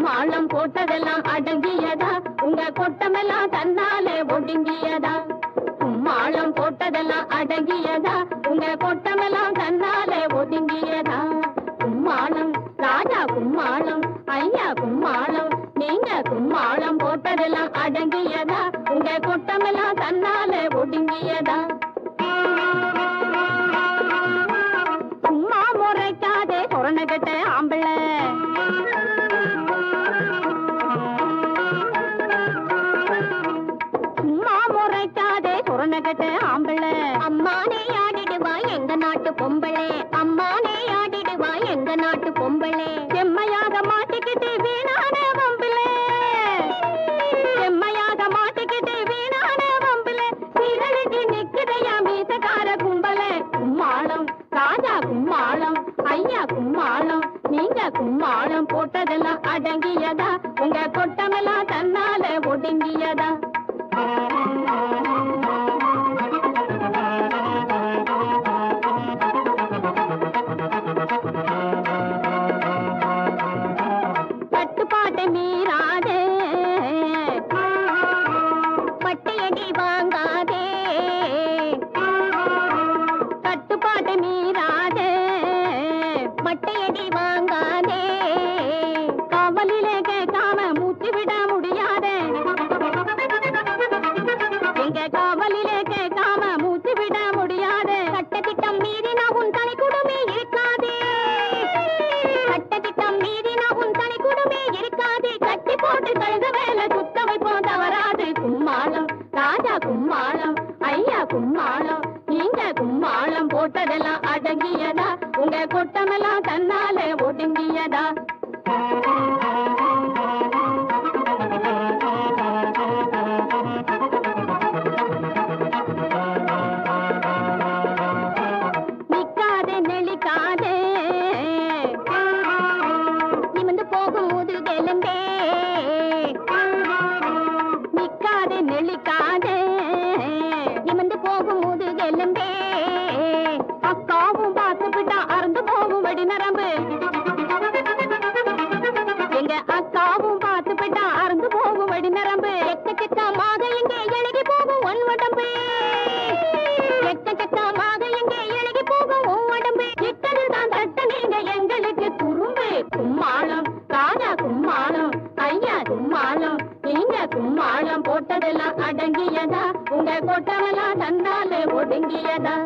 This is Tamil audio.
கும்மாளம் போட்டதெல்லாம் அடங்கியதா உங்க கொட்டமெல்லாம் தன்னாலே ஒடுங்கியதா கும்மாளம் போட்டதெல்லாம் அடங்கியதா உங்க கொட்டமெல்லாம் தன்னாலே ஒடுங்கியதா கும்மாளம் ராஜா கும்மாளம் ஐயா கும்மாளம் நீங்க கும்மாளம் போட்டதெல்லாம் அடங்கியதா உங்க கொட்டமெல்லாம் தன்னாலே ஒடுங்கியதா சும்மா முறைக்காதே சொரணகட்ட ஆம்பளை சும்மா முறைக்காதே சொரணகட்ட ஆம்பளை அம்மானே ஆடிடுவா எங்க நாட்டு பொம்பளை அம்மானே ஆடிடுவா எங்க நாட்டு பொம்பளை செம்மையாக மாட்டிக்கிட்டு வீணான வம்பளை செம்மையாக மாட்டிக்கிட்டு வீணான வம்பளை சீரழிச்சு நிக்குதையா மீசக்கார கும்பலை கும்மாளம் ராஜா கும்மாளம் ஐயா கும்மாளம் நீங்க கும்மாளம் போட்டதெல்லாம் அடங்கியதா உங்க கொட்டமெல்லாம் தன்னால ஒடுங்கியதா கட்டுப்பாட்டை மீறாதே பட்டையடி வாங்காதே கட்டுப்பாட்டை மீறாதே மட்டையடி வாங்காதே காவலிலே கேட்காம மூச்சு விட முடியாதே எங்க காவலிலே கேட்காம மூச்சு விட முடியாதே சட்டத்திட்டம் மீறினா உன் தனி குடுமே இருக்காதே சட்டத்திட்டம் மீறினா உன் தனி குடுமே இருக்காதே கட்டி போட்டு கழுத வேலை சுத்த வைப்போம் தவறாது கும்மாளம் ராஜா கும்மாளம் ஐயா கும்மாளம் நீங்க கும்மாளம் போட்டதெல்லாம் அடங்கியதா உங்க கொட்டமெல்லாம் தன்னாலே ஒடுங்கியதா நிக்காதே நெளிக்காதே நிமிந்து போகும் முதுகெலும்பே நிக்காதே நெளிக்காதே நிமிந்து போகும் முதுகெலும்பே அக்காவும் பார்த்துக்கிட்டா அறந்து போகும் வடி நரம்பு எங்க அக்காவும் பார்த்துக்கிட்டா அறந்து போகும் வடி நரம்பு எக்கச்சக்கமாக எங்கே எழுகி போகும் ஒன் உடம்பு எக்கச்சக்கமாக எங்கே எழுகி போகும் உன் உடம்பு இட்டதில் தான் தட்ட நீங்க எங்களுக்கு குறும்பு கும்மாளம் ராஜா கும்மாளம் ஐயா கும்மாளம் நீங்க கும்மாளம் போட்டதெல்லாம் அடங்கியதா உங்க கொட்டமெல்லாம் தன்னாலே ஒடுங்கியதா